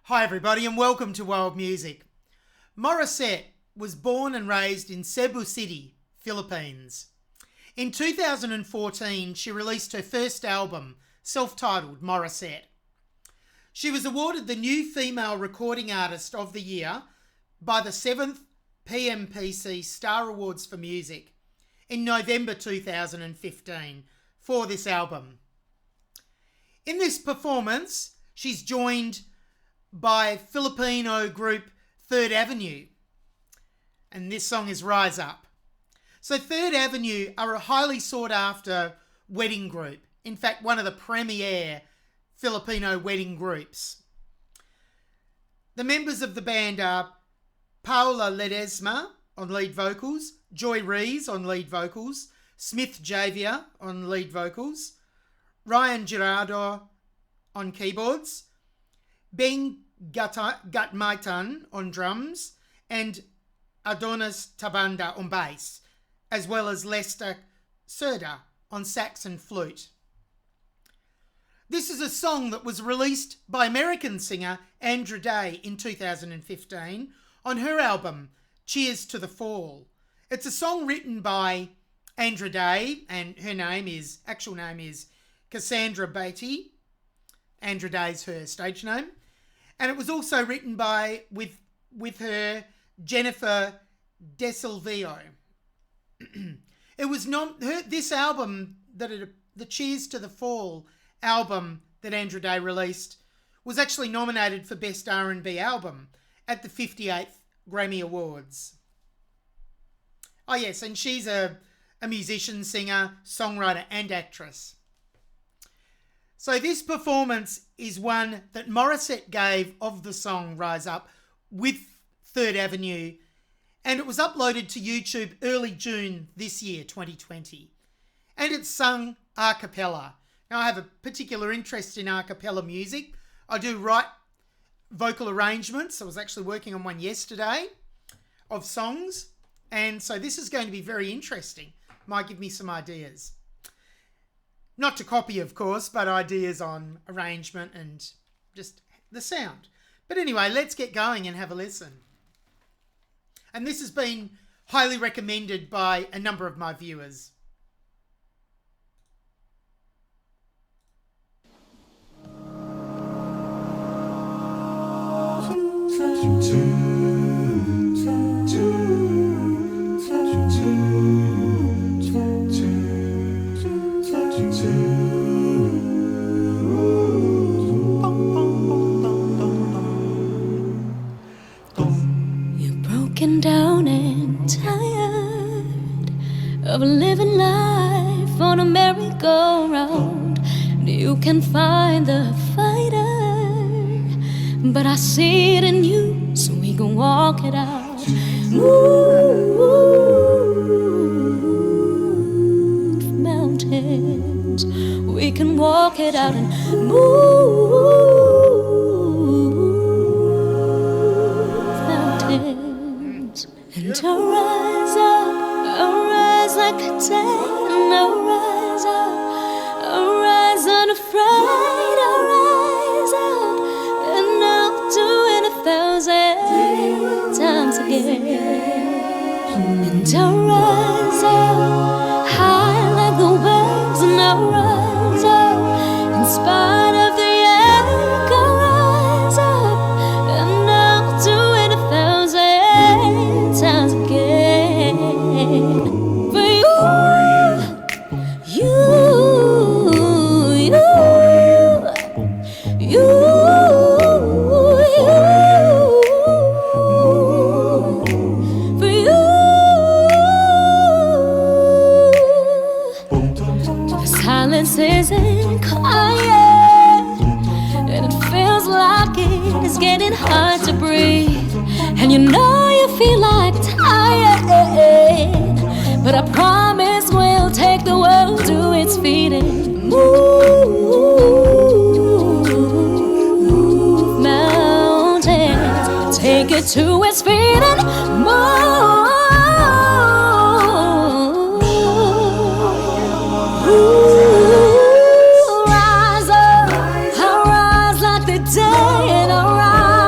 Hi everybody and welcome to World Music. Morissette was born and raised in Cebu City, Philippines. In 2014, she released her first album, self-titled Morissette. She was awarded the New Female Recording Artist of the Year by the 7th PMPC Star Awards for Music in November 2015 for this album. In this performance, she's joined by Filipino group Third Avenue, and this song is Rise Up. So Third Avenue are a highly sought after wedding group, in fact one of the premier Filipino wedding groups. The members of the band are Paula Ledesma on lead vocals, Joy Rees on lead vocals, Smith Javier on lead vocals, Ryan Gerardo on keyboards, Ben Gatmaitan on drums, and Adonis Tabanda on bass, as well as Lester Serda on sax and flute. This is a song that was released by American singer Andra Day in 2015 on her album Cheers to the Fall. It's a song written by Andra Day, and her actual name is Cassandra Beatty. Andra Day's her stage name. And it was also written with her Jennifer DeSilvio. It was this album, the Cheers to the Fall album that Andra Day released, was actually nominated for Best R&B Album at the 58th Grammy Awards. Oh yes, and she's a musician, singer, songwriter and actress. So this performance is one that Morissette gave of the song Rise Up with Third Avenue, and it was uploaded to YouTube early June this year, 2020. And it's sung a cappella. Now I have a particular interest in a cappella music. I do write vocal arrangements. I was actually working on one yesterday of songs, and so this is going to be very interesting. Might give me some ideas. Not to copy, of course, but ideas on arrangement and just the sound. But anyway, let's get going and have a listen. And this has been highly recommended by a number of my viewers. Down and tired of living life on a merry-go-round. You can find the fighter, but I see it in you, so we can walk it out. Move mountains, we can walk it out and move mountains. And I'll rise like a day, and I'll rise unafraid, I'll rise up, and I'll do it 1,000 times again. And I'll rise up, high like the waves, and I'll rise up, in spite of the ache, I'll rise up, and I'll do it 1,000 times again. For you, for you. The silence isn't quiet, and it feels like it's getting hard to breathe. And you know you feel like tired, but I promise we'll take the world to its feet and move mountains, take it to its feet and move. Rise up, I'll rise like the day, and I'll rise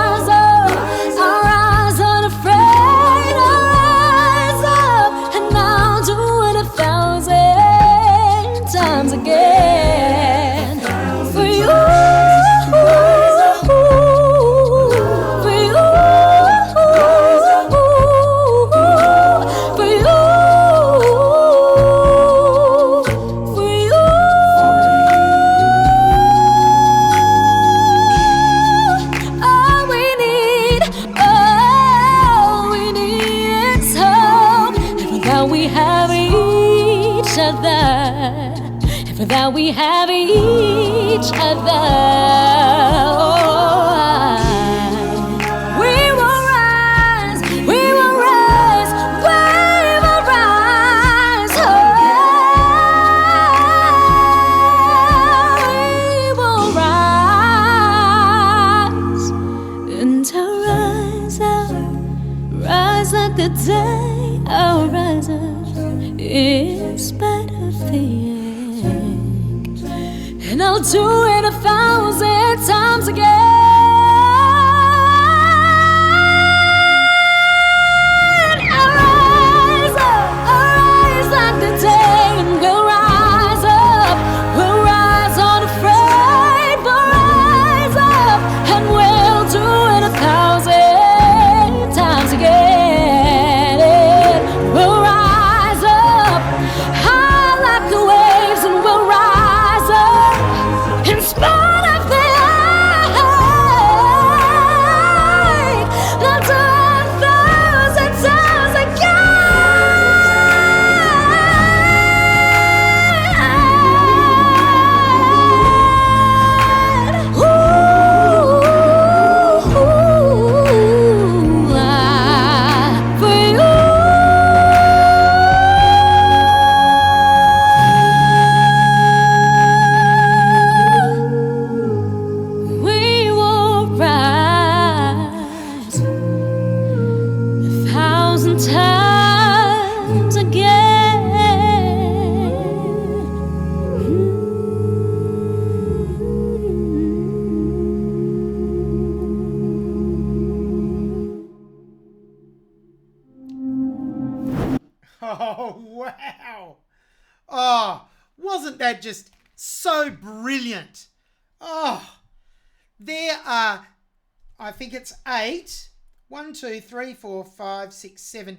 for that we have each other. We will rise, we will rise, we will rise. We will rise and I'll rise up, rise like the day I'll rise up. In spite of the ache, and I'll do it 1,000 times again. I'll rise like the day, and we'll rise up. We'll rise unafraid, we'll rise up, and we'll do it 1,000 times again. We'll rise times again. Oh, wow. Oh, wasn't that just so brilliant? Oh, there are, I think it's 8. 1, 2, 3, 4, 5, 6, 7,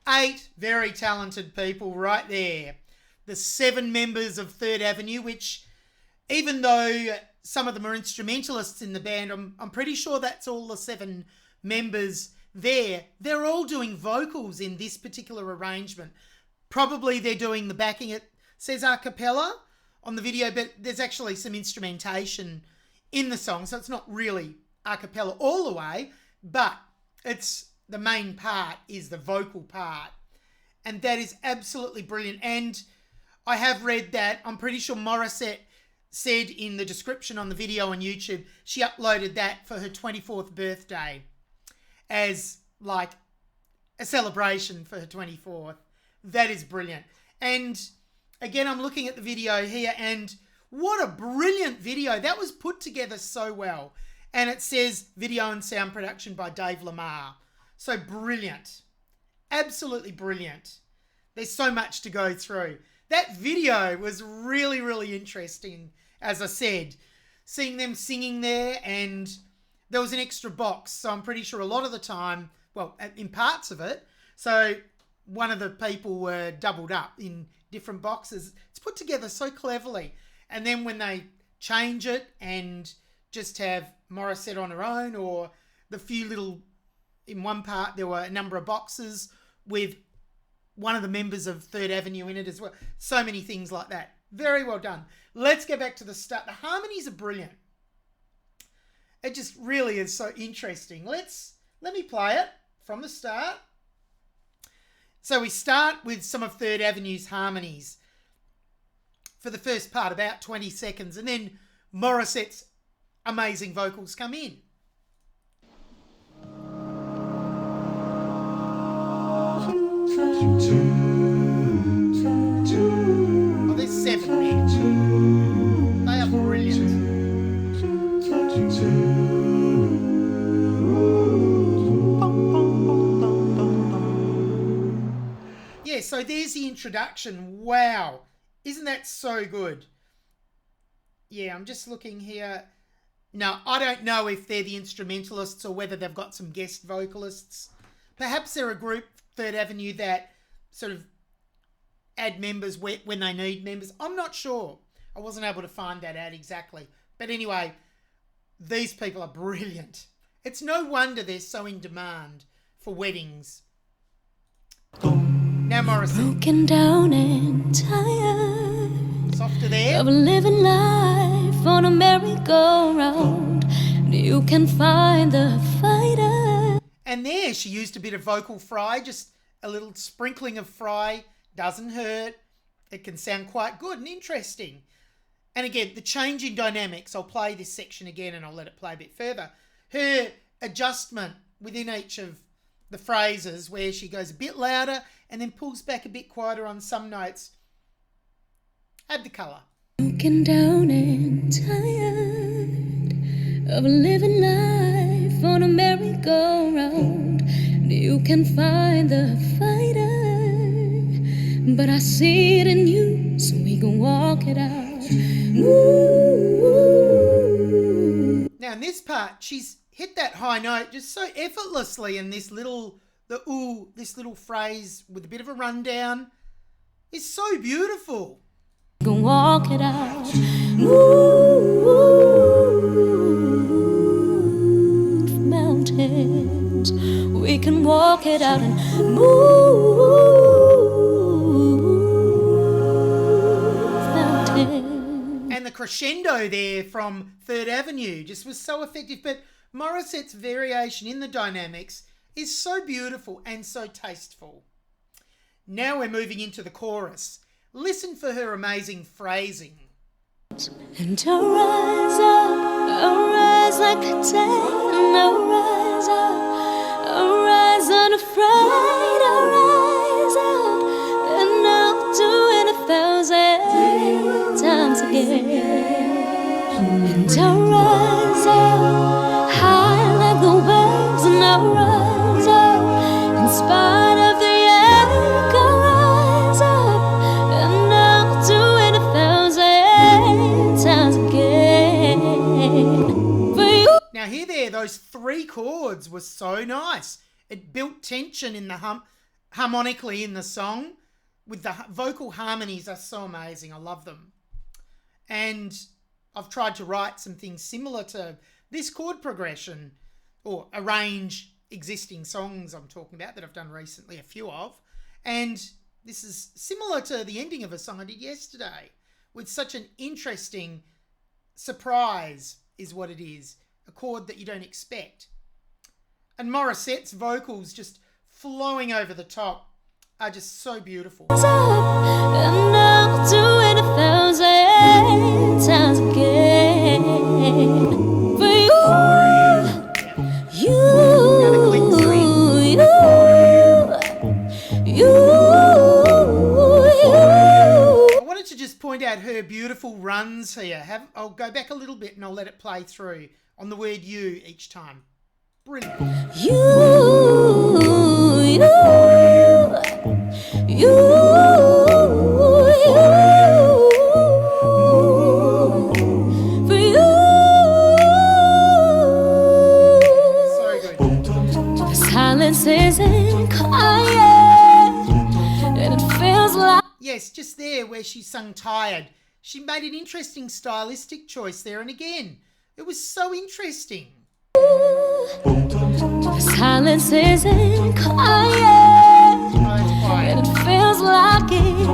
8 very talented people right there. The 7 members of Third Avenue, which even though some of them are instrumentalists in the band, I'm pretty sure that's all the 7 members there. They're all doing vocals in this particular arrangement. Probably they're doing the backing. It says a cappella on the video, but there's actually some instrumentation in the song, so it's not really a cappella all the way, but it's the main part is the vocal part, and that is absolutely brilliant. And I have read that, I'm pretty sure Morissette said in the description on the video on YouTube, she uploaded that for her 24th birthday as like a celebration for her 24th. That is brilliant. And again, I'm looking at the video here, and what a brilliant video. That was put together so well. And it says video and sound production by Dave Lamar. So brilliant. Absolutely brilliant. There's so much to go through. That video was really, really interesting, as I said. Seeing them singing there, and there was an extra box. So I'm pretty sure a lot of the time, well, in parts of it, so one of the people were doubled up in different boxes. It's put together so cleverly. And then when they change it and just have Morissette on her own, or the few little, in one part there were a number of boxes with one of the members of Third Avenue in it as well. So many things like that. Very well done. Let's go back to the start. The harmonies are brilliant. It just really is so interesting. Let me play it from the start. So we start with some of Third Avenue's harmonies for the first part, about 20 seconds, and then Morissette's amazing vocals come in. Oh, there's 7 there. They are brilliant. Yeah, so there's the introduction. Wow. Isn't that so good? Yeah, I'm just looking here. Now, I don't know if they're the instrumentalists or whether they've got some guest vocalists. Perhaps they're a group, Third Avenue, that sort of add members when they need members. I'm not sure. I wasn't able to find that out exactly. But anyway, these people are brilliant. It's no wonder they're so in demand for weddings. Now, Morissette. Broken down and tired. Softer there. Of living life on a merry-go-round, you can find the fighter. And there she used a bit of vocal fry, just a little sprinkling of fry. Doesn't hurt. It can sound quite good and interesting. And again, the change in dynamics, I'll play this section again and I'll let it play a bit further. Her adjustment within each of the phrases where she goes a bit louder and then pulls back a bit quieter on some notes. Add the colour. Broken down and tired of living life on a merry-go-round, you can find the fighter, but I see it in you, so we can walk it out. Ooh. Now in this part, she's hit that high note just so effortlessly, and this little phrase with a bit of a rundown is so beautiful. We can walk it out. Move mountains. We can walk it out and move mountains. And the crescendo there from Third Avenue just was so effective. But Morissette's variation in the dynamics is so beautiful and so tasteful. Now we're moving into the chorus. Listen for her amazing phrasing. And arise like a tan, arise unafraid, arise up, and I'll do it 1,000 times again. And arise up, high like the waves, and arise up, in spite of the ache, arise up, and I'll do it 1,000 times again. For you. Now here there, those three chords were so nice. It built tension in the harmonically in the song. With the vocal harmonies are so amazing. I love them. And I've tried to write some things similar to this chord progression, or arrange existing songs I'm talking about that I've done recently, a few of. And this is similar to the ending of a song I did yesterday, with such an interesting surprise is what it is. A chord that you don't expect. And Morissette's vocals just flowing over the top are just so beautiful. And I'll do it 1,000 times again. For you, I wanted to just point out her beautiful runs here. I'll go back a little bit and I'll let it play through on the word you each time. Brilliant. So good. the silence isn't quiet, and it feels like. Yes, just there where she sung Tired. She made an interesting stylistic choice there, and again, it was so interesting. The silence isn't quiet, and it feels like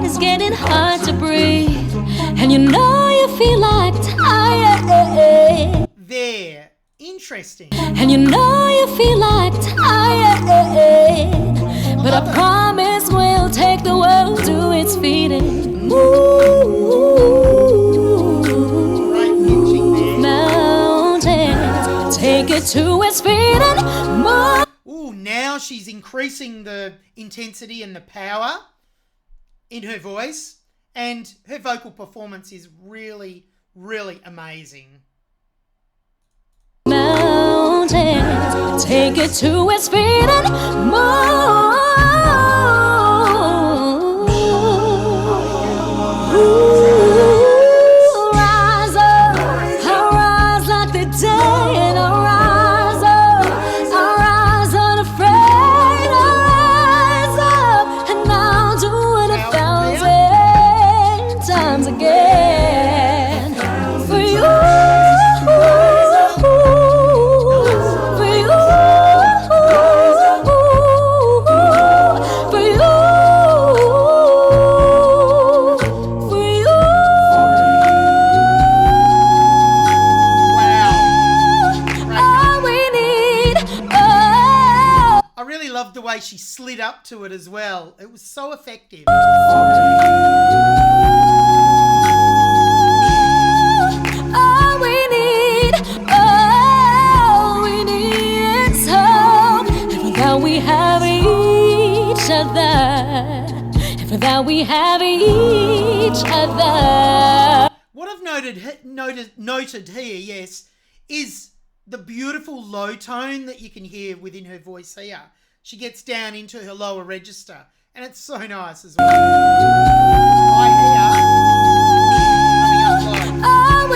it's getting hard to breathe, and you know you feel like tired. There, interesting. And you know you feel like tired, but I promise we'll take the world to its feet and move Great pitching there. mountains, take it to its feet and move. Ooh, now she's increasing the intensity and the power in her voice, and her vocal performance is really, really amazing. Mountains, take it to its feet and move. Rise up, arise like the day, and arise up, arise unafraid, arise up, and I'll do it 1,000 times again for you. For you. loved the way she slid up to it as well. It was so effective. All we need is hope. And for that we have each other. And for that we have each other. What I've noted here, yes, is the beautiful low tone that you can hear within her voice here. She gets down into her lower register, and it's so nice as well. Right here, coming up low. All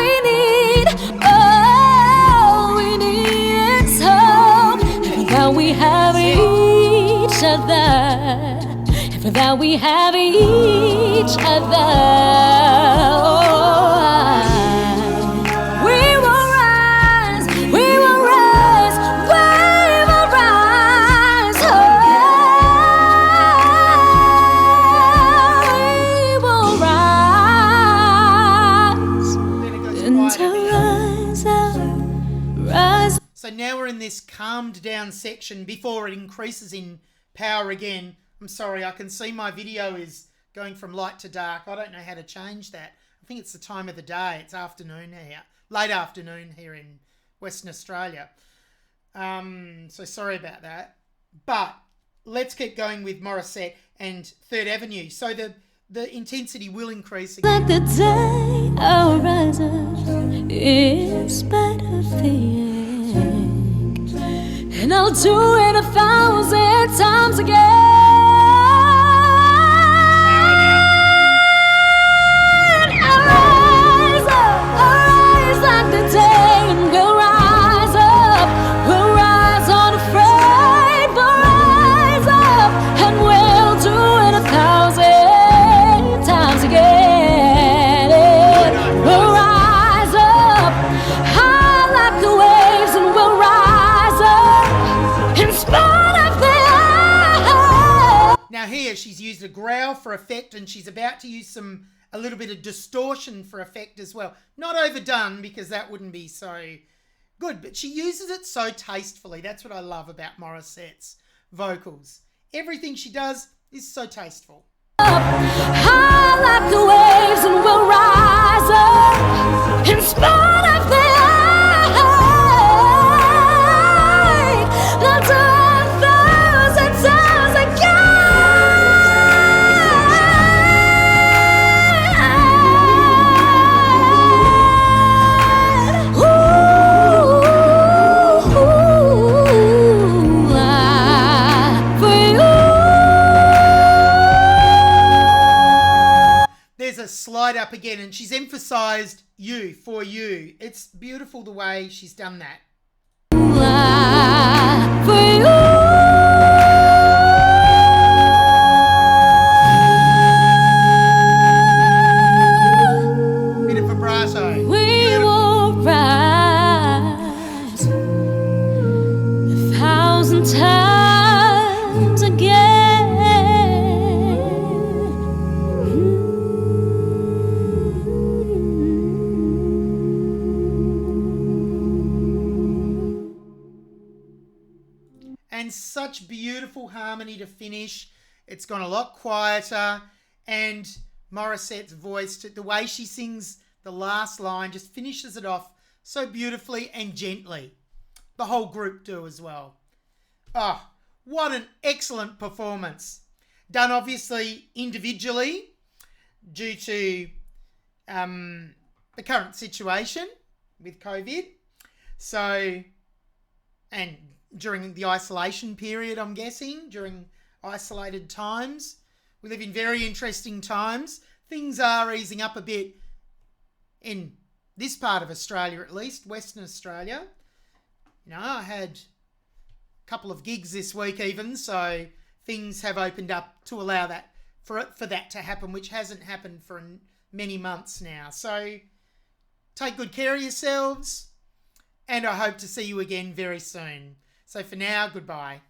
we need is hope. And for that we have each other. And for that we have each other. So now we're in this calmed down section before it increases in power again. I'm sorry, I can see my video is going from light to dark. I don't know how to change that. I think it's the time of the day. It's afternoon here, late afternoon here in Western Australia. So sorry about that. But let's keep going with Morissette and Third Avenue. So the intensity will increase again. Like the day our rising in spite of fear. And I'll do it 1,000 times again. I rise like the day, and we'll rise up. We'll rise unafraid, we'll rise up, and we'll do it 1,000 times again. We'll rise up, high like the waves, and we'll rise up in spite of the. Now here she's used a growl for effect, and she's about to use a little bit of distortion for effect as well. Not overdone, because that wouldn't be so good, but she uses it so tastefully. That's what I love about Morissette's vocals. Everything she does is so tasteful. High like the waves, and we'll rise up in spite of the let's do 1,000 times again. There's a slide up again, and she's emphasized you, for you. It's beautiful the way she's done that. Bit of vibrato. We will rise 1,000 times again. And such beautiful harmony to finish. It's gone a lot quieter, and Morissette's voice, the way she sings the last line, just finishes it off so beautifully and gently. The whole group do as well. Oh, what an excellent performance. Done obviously individually due to the current situation with COVID. So, and during the isolation period, I'm guessing, during isolated times. We live in very interesting times. Things are easing up a bit in this part of Australia, at least, Western Australia. You know, I had a couple of gigs this week even, so things have opened up to allow that, for that to happen, which hasn't happened for many months now. So take good care of yourselves, and I hope to see you again very soon. So for now, goodbye.